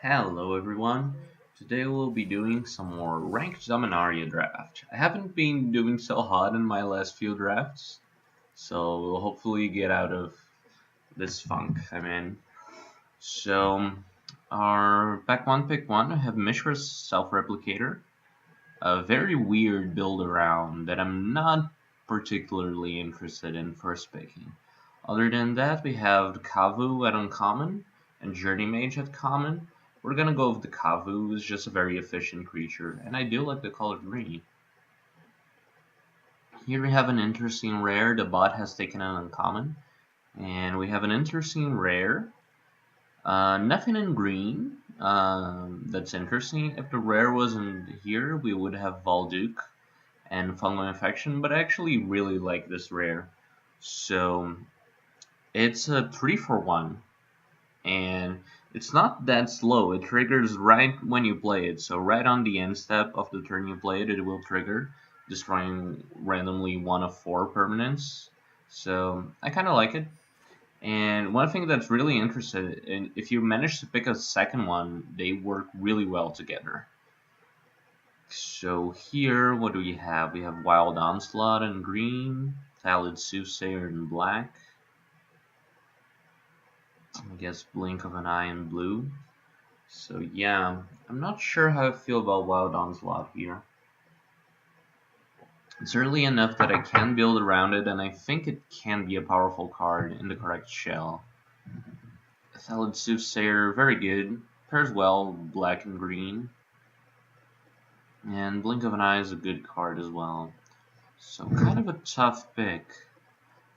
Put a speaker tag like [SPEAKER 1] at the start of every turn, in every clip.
[SPEAKER 1] Hello everyone. Today we'll be doing some more ranked Dominaria draft. I haven't been doing so hot in my last few drafts, so we'll hopefully get out of this funk I'm in. So our back one pick one, I have Mishra's Self-Replicator, a very weird build around that I'm not particularly interested in first picking. Other than that, we have the Kavu at uncommon and Journey Mage at common. We're gonna go with the Kavu, it's just a very efficient creature, and I do like the color green. Here we have an interesting rare, the bot has taken an uncommon. And we have an interesting rare, nothing in green, that's interesting. If the rare wasn't here, we would have Valduke and Fungal Infection, but I actually really like this rare. So it's a 3 for 1, and it's not that slow. It triggers right when you play it, so right on the end step of the turn you play it, it will trigger, destroying randomly one of 4 permanents. So I kind of like it. And one thing that's really interesting, in, if you manage to pick a second one, they work really well together. So here, what do we have? We have Wild Onslaught in green, Valid Soothsayer in black, I guess Blink of an Eye in blue. So yeah, I'm not sure how I feel about Wild Onslaught here. It's early enough that I can build around it, and I think it can be a powerful card in the correct shell. Valid Soothsayer, very good. Pairs well, black and green. And Blink of an Eye is a good card as well. So kind of a tough pick.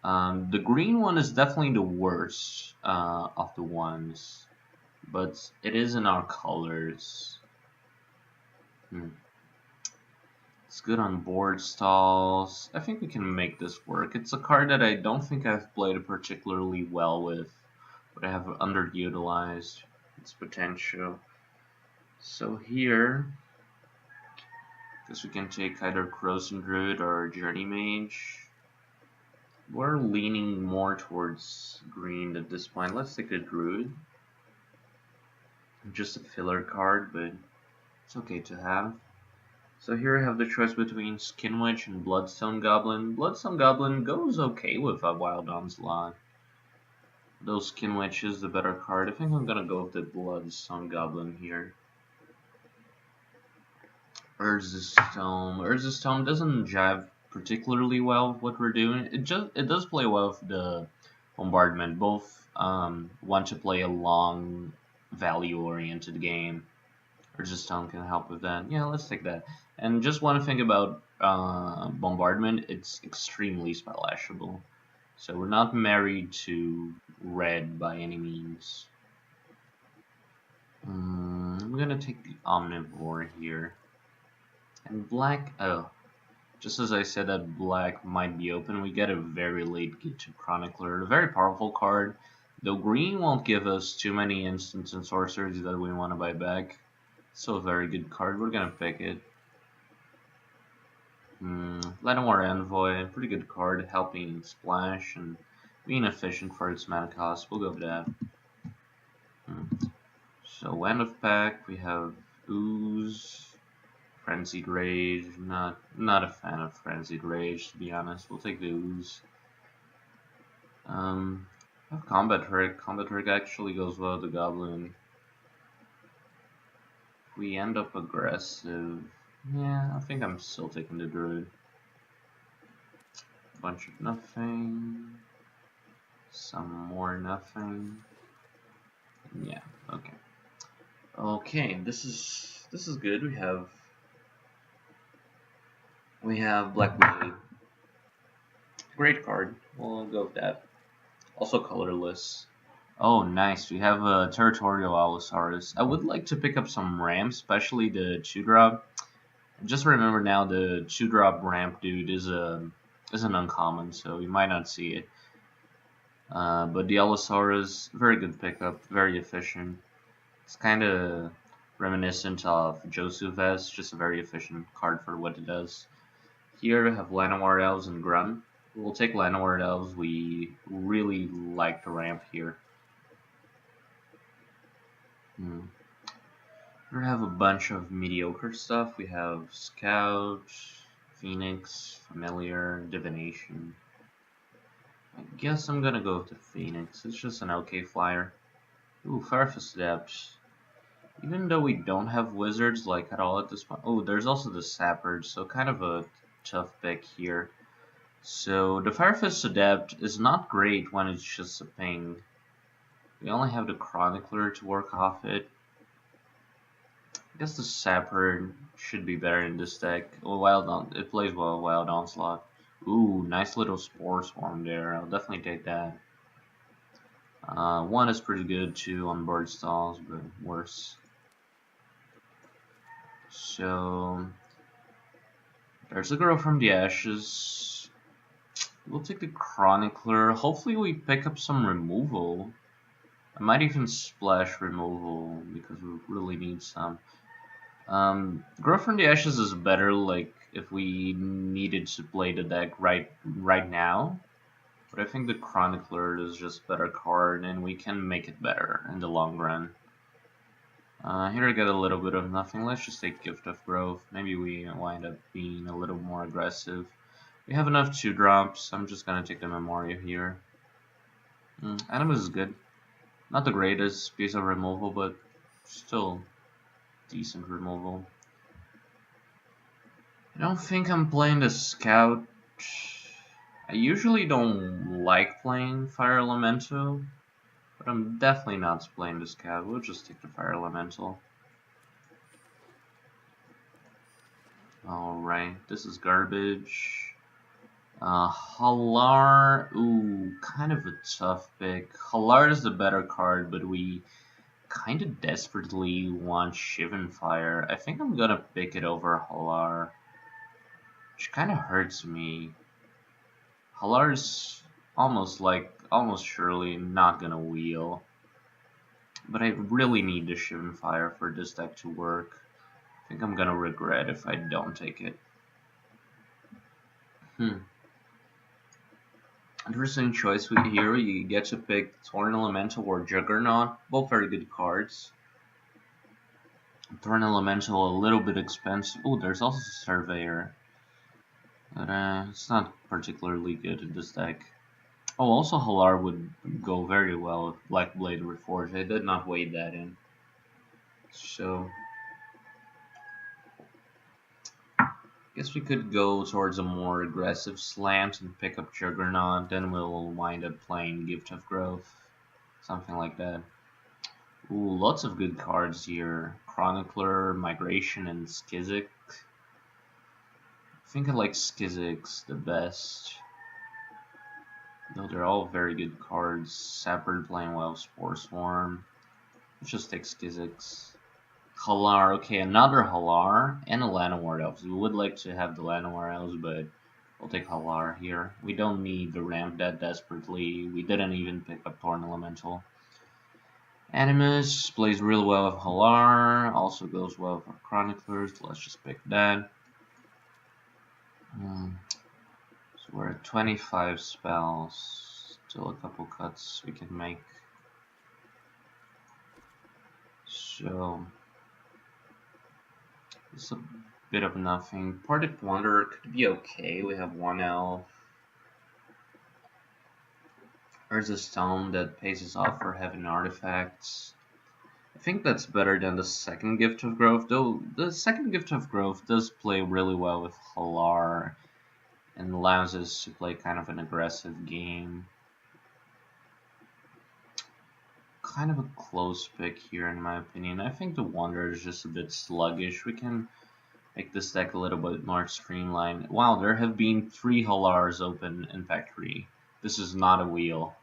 [SPEAKER 1] The green one is definitely the worst of the ones, but it is in our colors. It's good on board stalls. I think we can make this work. It's a card that I don't think I've played particularly well with, but I have underutilized its potential. So here, I guess we can take either Croson Druid or Journey Mage. We're leaning more towards green at this point. Let's take the Druid. Just a filler card, but it's okay to have. So here I have the choice between Skinwitch and Bloodstone Goblin. Bloodstone Goblin goes okay with a Wild Onslaught. Though Skinwitch is the better card, I think I'm gonna go with the Bloodstone Goblin here. Urza's Tome doesn't jive particularly well with what we're doing. It does play well with the Bombardment. Both want to play a long value-oriented game. Urza's Tome can help with that. Yeah, let's take that. And just one thing about Bombardment, it's extremely spellashable. So we're not married to red by any means. I'm gonna take the Omnivore here. And black, oh, just as I said that black might be open, we get a very late Gate to Chronicler, a very powerful card, though green won't give us too many instants and sorceries that we want to buy back. So a very good card, we're gonna pick it. Llanowar Envoy, pretty good card, helping splash and being efficient for its mana cost, we'll go with that. So end of pack, we have Ooze, Frenzied Rage, not a fan of Frenzied Rage, to be honest. We'll take the Ooze. I have Combat Trick. Combat Trick actually goes well with the Goblin. If we end up aggressive, yeah, I think I'm still taking the Druid. Bunch of nothing. Some more nothing. Yeah, okay. Okay, this is good. We have Black Blade. Great card. We'll go with that. Also colorless. Oh, nice. We have a Territorial Allosaurus. I would like to pick up some ramps, especially the 2-drop. Just remember now the 2-drop ramp dude is an uncommon, so you might not see it. But the Allosaurus, very good pickup, very efficient. It's kind of reminiscent of Josu Vest, just a very efficient card for what it does. Here we have Llanowar Elves and Grunt. We'll take Llanowar Elves. We really like the ramp here. We have a bunch of mediocre stuff. We have Scout, Phoenix, Familiar, Divination. I guess I'm gonna go with the Phoenix. It's just an okay flyer. Ooh, Firefist Adept. Even though we don't have wizards like at all at this point. Oh, there's also the Sapper, so kind of a tough pick here. So the Firefist Adept is not great when it's just a ping. We only have the Chronicler to work off it. I guess the Sapper should be better in this deck. Well, it plays well, Wild Onslaught. Ooh, nice little Spore Swarm there. I'll definitely take that. One is pretty good too on board stalls, but worse. So there's a Girl from the Ashes. We'll take the Chronicler. Hopefully we pick up some removal. I might even splash removal because we really need some. Girl from the Ashes is better like if we needed to play the deck right now. But I think the Chronicler is just a better card and we can make it better in the long run. Here I get a little bit of nothing. Let's just take Gift of Growth. Maybe we wind up being a little more aggressive. We have enough 2-drops. I'm just gonna take the Memoria here. Animus is good. Not the greatest piece of removal, but still decent removal. I don't think I'm playing the Scout. I usually don't like playing Fire Elemental, but I'm definitely not playing the Scout. We'll just take the Fire Elemental. Alright, this is garbage. Halar, ooh, kind of a tough pick. Halar is the better card, but we kind of desperately want Shivan Fire. I think I'm gonna pick it over Halar, which kind of hurts me. Halar's almost surely not gonna wheel, but I really need the Shivan Fire for this deck to work. I think I'm gonna regret if I don't take it. Interesting choice here. You get to pick Thorn Elemental or Juggernaut. Both very good cards. Thorn Elemental a little bit expensive. Oh, there's also Surveyor. But it's not particularly good in this deck. Oh, also Halar would go very well with Black Blade Reforged. I did not weigh that in. So guess we could go towards a more aggressive slant and pick up Juggernaut, then we'll wind up playing Gift of Growth, something like that. Ooh, lots of good cards here. Chronicler, Migration, and Skizik. I think I like Skizix the best. Though they're all very good cards. Sapper playing well, Spore Swarm. Let's just take Skizix. Halar, okay, another Halar and a Llanowar Elves. We would like to have the Llanowar Elves, but we'll take Halar here. We don't need the ramp that desperately. We didn't even pick up Thorn Elemental. Animus plays real well with Halar, also goes well with our Chroniclers. Let's just pick that. So we're at 25 spells. Still a couple cuts we can make. So it's a bit of nothing. Particle Wanderer could be okay. We have 1 elf. There's a stone that pays us off for having artifacts. I think that's better than the second Gift of Growth, though the second Gift of Growth does play really well with Halar and allows us to play kind of an aggressive game. Kind of a close pick here in my opinion. I think the Wanderer is just a bit sluggish. We can make this deck a little bit more streamlined. Wow, there have been 3 Halars open in Factory. This is not a wheel.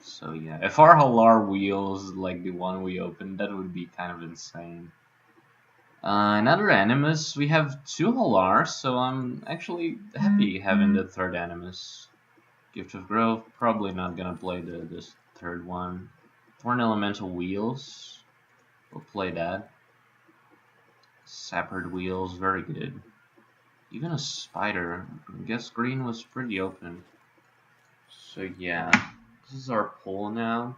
[SPEAKER 1] So yeah, if our Halar wheels like the one we opened, that would be kind of insane. Another Animus. We have 2 Halars, so I'm actually happy having the third Animus. Gift of Growth, probably not gonna play this third one. Thorn Elemental Wheels, we'll play that. Sappered Wheels, very good. Even a Spider, I guess green was pretty open. So yeah, this is our poll now.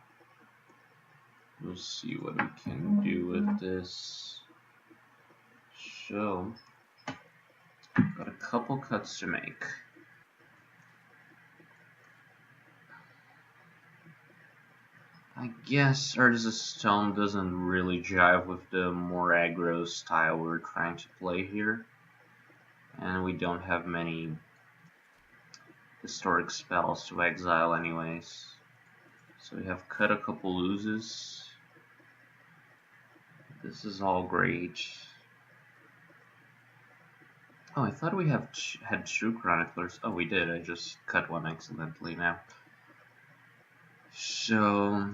[SPEAKER 1] We'll see what we can do with this. So, got a couple cuts to make. I guess Artis' Stone doesn't really jive with the more aggro style we're trying to play here. And we don't have many historic spells to exile anyways. So we have cut a couple loses. This is all great. Oh, I thought we had two Chroniclers. Oh, we did. I just cut one accidentally now. So,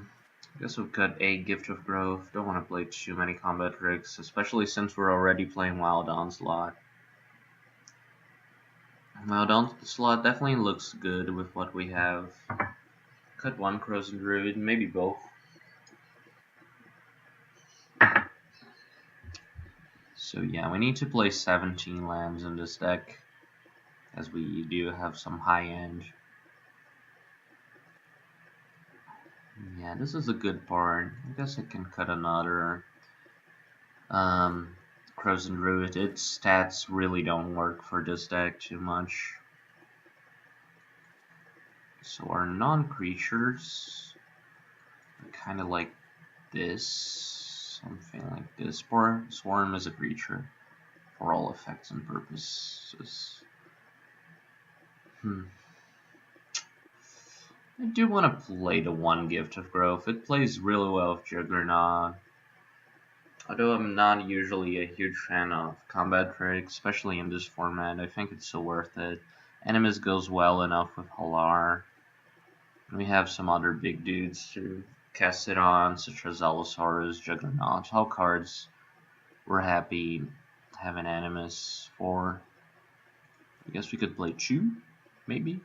[SPEAKER 1] I guess we've got a Gift of Growth. Don't want to play too many combat tricks, especially since we're already playing Wild Onslaught. Wild Onslaught definitely looks good with what we have. Cut one Frozen Druid, maybe both. So yeah, we need to play 17 lands in this deck, as we do have some high end. Yeah, this is a good part. I guess I can cut another Frozen Druid. Its stats really don't work for this deck too much. So our non-creatures are kind of like this, something like this. Swarm is a creature for all effects and purposes. I do want to play the one Gift of Growth. It plays really well with Juggernaut. Although I'm not usually a huge fan of combat tricks, especially in this format, I think it's still worth it. Animus goes well enough with Halar. We have some other big dudes to cast it on, such as Allosaurus, Juggernaut, all cards we're happy having Animus for. I guess we could play 2, maybe?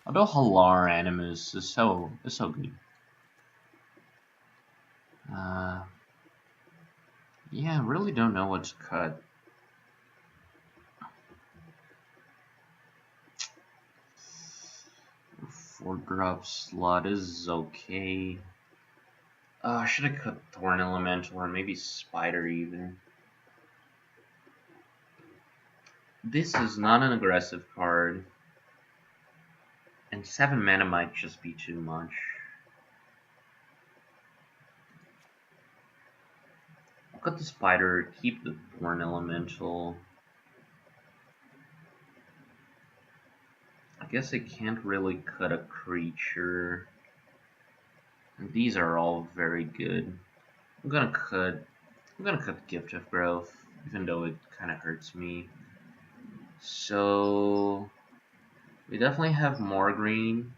[SPEAKER 1] Although Halar Animus is so good. Yeah, I really don't know what to cut. 4-drop slot is okay. I should have cut Thorn Elemental or maybe Spider even. This is not an aggressive card. And 7 mana might just be too much. I'll cut the Spider, keep the Thorn Elemental. I guess I can't really cut a creature. And these are all very good. I'm gonna cut Gift of Growth, even though it kind of hurts me. So we definitely have more green.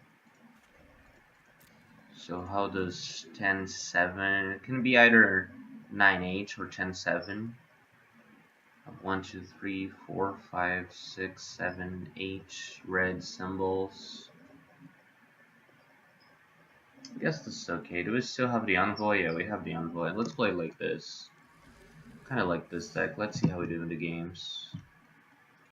[SPEAKER 1] So how does 10-7? It can be either 9-8 or 10-7. 1, 2, 3, 4, 5, 6, 7, 8 red symbols. I guess this is okay. Do we still have the Envoy? Yeah, we have the Envoy. Let's play like this. Kind of like this deck. Let's see how we do in the games.